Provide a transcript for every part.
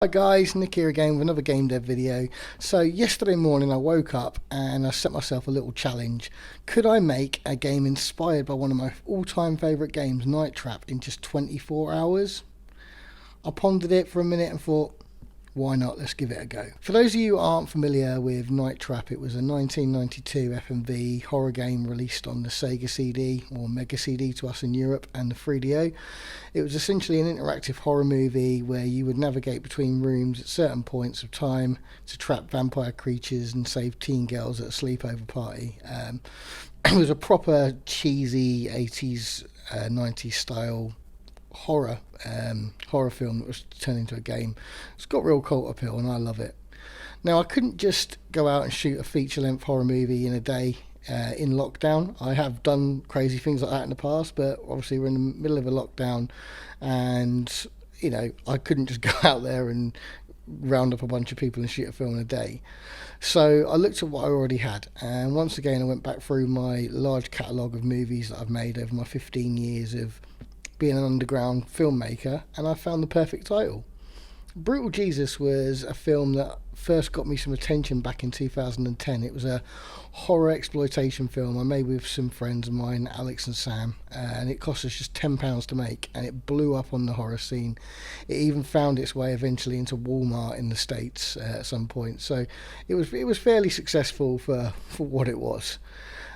Hi guys, Nick here again with another Gamedev video. So yesterday morning I woke up and I set myself a little challenge. Could I make a game inspired by one of my all-time favourite games, Night Trap, in just 24 hours? I pondered it for a minute and thought, why not? Let's give it a go. For those of you who aren't familiar with Night Trap, it was a 1992 FMV horror game released on the Sega CD, or Mega CD to us in Europe, and the 3DO. It was essentially an interactive horror movie where you would navigate between rooms at certain points of time to trap vampire creatures and save teen girls at a sleepover party. It was a proper cheesy 80s, 90s style horror film that was turned into a game. It's got real cult appeal and I love it. Now, I couldn't just go out and shoot a feature-length horror movie in a day in lockdown. I have done crazy things like that in the past, but obviously we're in the middle of a lockdown and I couldn't just go out there and round up a bunch of people and shoot a film in a day. So I looked at what I already had, and once again I went back through my large catalogue of movies that I've made over my 15 years of being an underground filmmaker, and I found the perfect title. Brutal Jesus was a film that first got me some attention back in 2010. It was a horror exploitation film I made with some friends of mine, Alex and Sam, and it cost us just £10 to make, and it blew up on the horror scene. It even found its way eventually into Walmart in the States at some point, so it was fairly successful for what it was.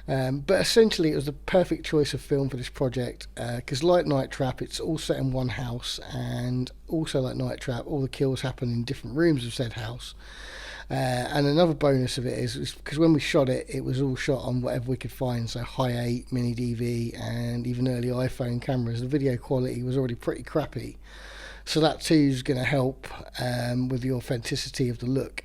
But essentially it was the perfect choice of film for this project, because like Night Trap, it's all set in one house, and also like Night Trap, all the kills happen in different rooms of said house. And another bonus of it is because when we shot it, it was all shot on whatever we could find, so high 8, mini DV, and even early iPhone cameras. The video quality was already pretty crappy, so that too is going to help with the authenticity of the look.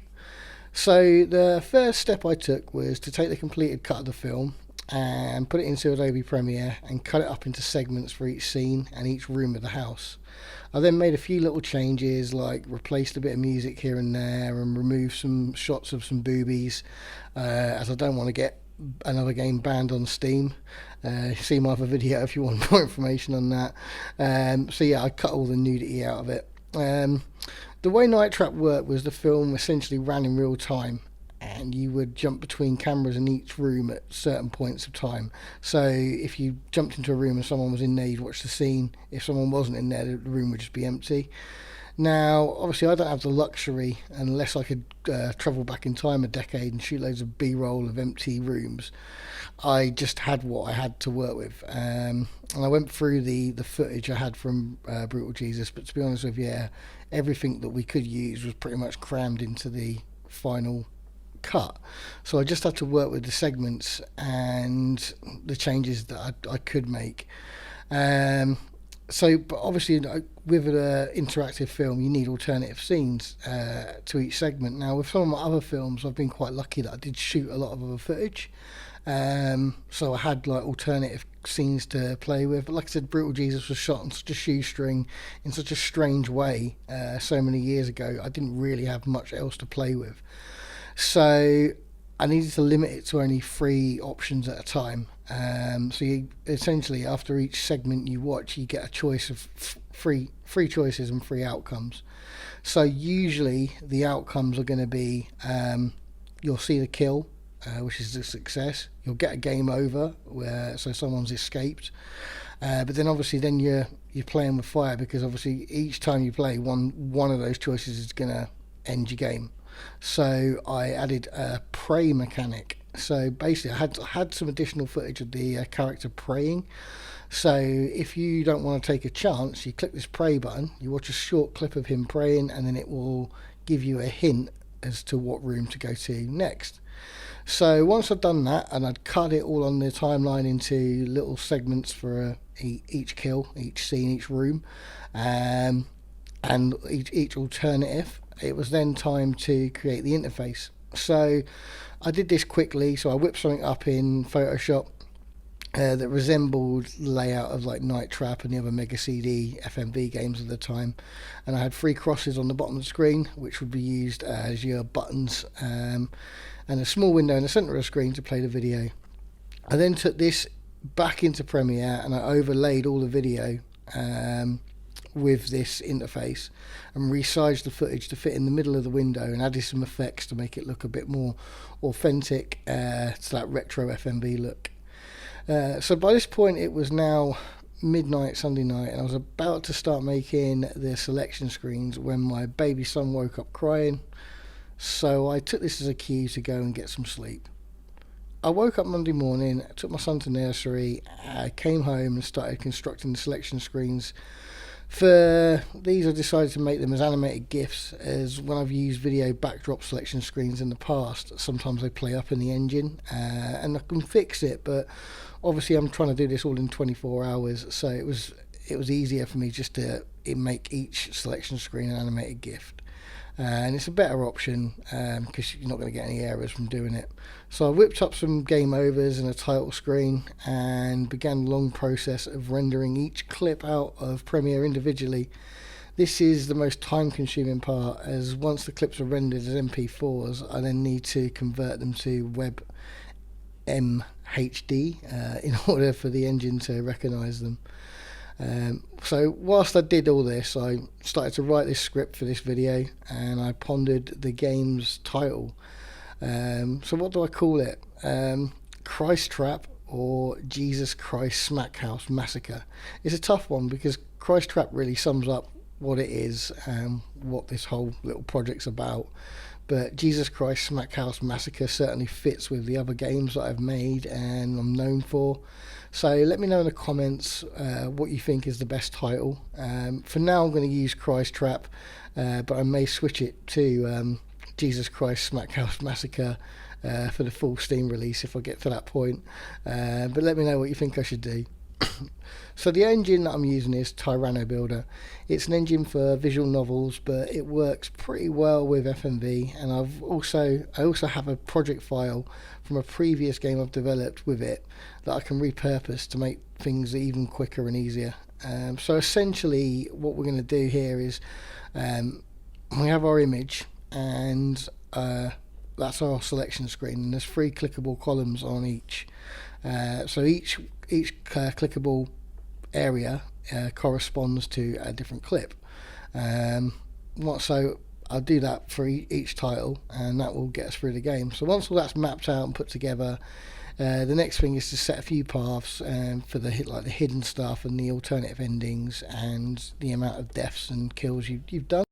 So the first step I took was to take the completed cut of the film and put it into Adobe Premiere and cut it up into segments for each scene and each room of the house. I then made a few little changes, like replaced a bit of music here and there and removed some shots of some boobies, as I don't want to get another game banned on Steam. See my other video if you want more information on that. So yeah, I cut all the nudity out of it. The way Night Trap worked was the film essentially ran in real time, and you would jump between cameras in each room at certain points of time. So if you jumped into a room and someone was in there, you'd watch the scene. If someone wasn't in there, the room would just be empty. Now, obviously I don't have the luxury, unless I could travel back in time a decade and shoot loads of B-roll of empty rooms. I just had what I had to work with, and I went through the footage I had from Brutal Jesus, but to be honest with you, everything that we could use was pretty much crammed into the final cut. So I just had to work with the segments and the changes that I could make. But obviously with an interactive film, you need alternative scenes to each segment. Now, with some of my other films, I've been quite lucky that I did shoot a lot of other footage. So I had like alternative scenes to play with. But like I said, Brutal Jesus was shot on such a shoestring in such a strange way so many years ago. I didn't really have much else to play with. So I needed to limit it to only 3 options at a time. So you essentially, after each segment you watch, you get a choice of three choices and 3 outcomes. So usually the outcomes are going to be you'll see the kill, which is a success. You'll get a game over, so someone's escaped. But then obviously then you're playing with fire, because obviously each time you play, one of those choices is going to end your game. So I added a pray mechanic. So basically I had some additional footage of the character praying. So if you don't want to take a chance, you click this pray button, you watch a short clip of him praying, and then it will give you a hint as to what room to go to next. So once I'd done that, and I'd cut it all on the timeline into little segments for each kill, each scene, each room, and each alternative, it was then time to create the interface. So I did this quickly. So I whipped something up in Photoshop that resembled the layout of like Night Trap and the other Mega CD FMV games of the time, and I had 3 crosses on the bottom of the screen, which would be used as your buttons, and a small window in the center of the screen to play the video. I then took this back into Premiere and I overlaid all the video with this interface and resized the footage to fit in the middle of the window and added some effects to make it look a bit more authentic to that retro FMV look. So by this point it was now midnight Sunday night, and I was about to start making the selection screens when my baby son woke up crying, so I took this as a cue to go and get some sleep. I woke up Monday morning, took my son to nursery, came home and started constructing the selection screens. For these I decided to make them as animated GIFs, as when I've used video backdrop selection screens in the past, sometimes they play up in the engine, and I can fix it, but obviously I'm trying to do this all in 24 hours, so it was easier for me just to make each selection screen an animated GIF. And it's a better option because you're not going to get any errors from doing it. So I whipped up some game overs and a title screen and began the long process of rendering each clip out of Premiere individually. This is the most time consuming part, as once the clips are rendered as MP4s, I then need to convert them to Web MHD in order for the engine to recognise them. So whilst I did all this, I started to write this script for this video, and I pondered the game's title. So what do I call it? Christ Trap or Jesus Christ Smackhouse Massacre? It's a tough one because Christ Trap really sums up what it is and what this whole little project's about. But Jesus Christ Smackhouse Massacre certainly fits with the other games that I've made and I'm known for. So let me know in the comments what you think is the best title. For now I'm going to use Christ Trap, but I may switch it to Jesus Christ Smackhouse Massacre for the full Steam release if I get to that point. But let me know what you think I should do. So the engine that I'm using is Tyranno Builder. It's an engine for visual novels, but it works pretty well with FMV, and I also have a project file from a previous game I've developed with it that I can repurpose to make things even quicker and easier. So essentially what we're going to do here is we have our image, and that's our selection screen, and there's 3 clickable columns on each. So each clickable area corresponds to a different clip. So I'll do that for each title, and that will get us through the game. So once all that's mapped out and put together, the next thing is to set a few paths for the hidden stuff and the alternative endings and the amount of deaths and kills you've done.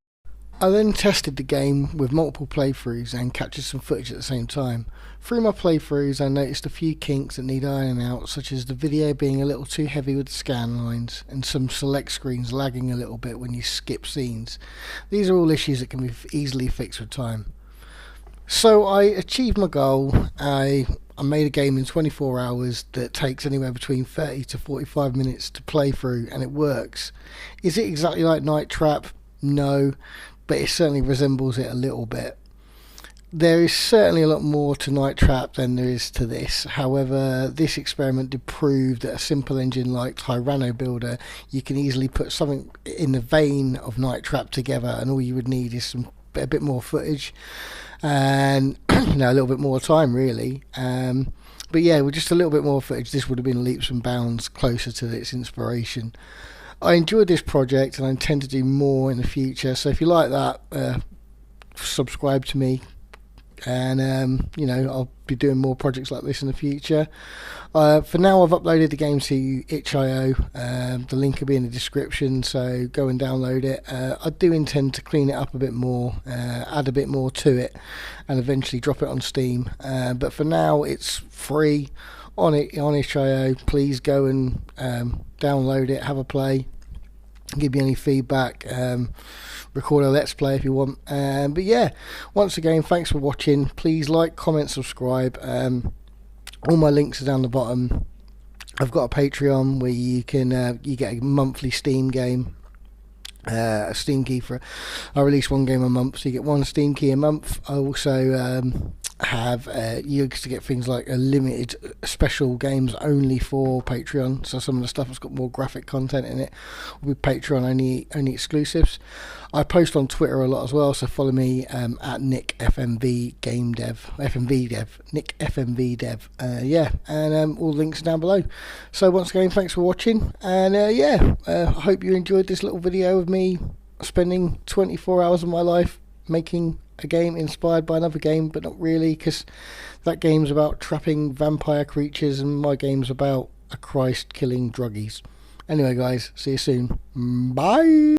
I then tested the game with multiple playthroughs and captured some footage at the same time. Through my playthroughs I noticed a few kinks that need ironing out, such as the video being a little too heavy with the scan lines and some select screens lagging a little bit when you skip scenes. These are all issues that can be easily fixed with time. So I achieved my goal. I made a game in 24 hours that takes anywhere between 30 to 45 minutes to play through, and it works. Is it exactly like Night Trap? No, but it certainly resembles it a little bit. There is certainly a lot more to Night Trap than there is to this. However, this experiment did prove that a simple engine like Tyranno Builder, you can easily put something in the vein of Night Trap together, and all you would need is a bit more footage and a little bit more time really. But yeah, with just a little bit more footage, this would have been leaps and bounds closer to its inspiration. I enjoyed this project and I intend to do more in the future, so if you like that, subscribe to me, and I'll be doing more projects like this in the future. For now I've uploaded the game to itch.io. The link will be in the description, so go and download it. I do intend to clean it up a bit more, add a bit more to it, and eventually drop it on Steam, but for now it's free on itch.io. Please go and download it, have a play, give me any feedback, record a let's play if you want. But yeah, once again, thanks for watching. Please like, comment, subscribe. All my links are down the bottom. I've got a Patreon where you can you get a monthly Steam game, a Steam key for I release one game a month, so you get one Steam key a month. I also have you used to get things like a limited special games only for Patreon. So some of the stuff that's got more graphic content in it will be Patreon only exclusives. I post on Twitter a lot as well, so follow me at Nick FMV Gamedev, FMV Dev, Nick FMV Dev. And all links down below. So once again, thanks for watching, and I hope you enjoyed this little video of me spending 24 hours of my life making a game inspired by another game, but not really, because that game's about trapping vampire creatures and my game's about a Christ killing druggies. Anyway guys, see you soon. Bye.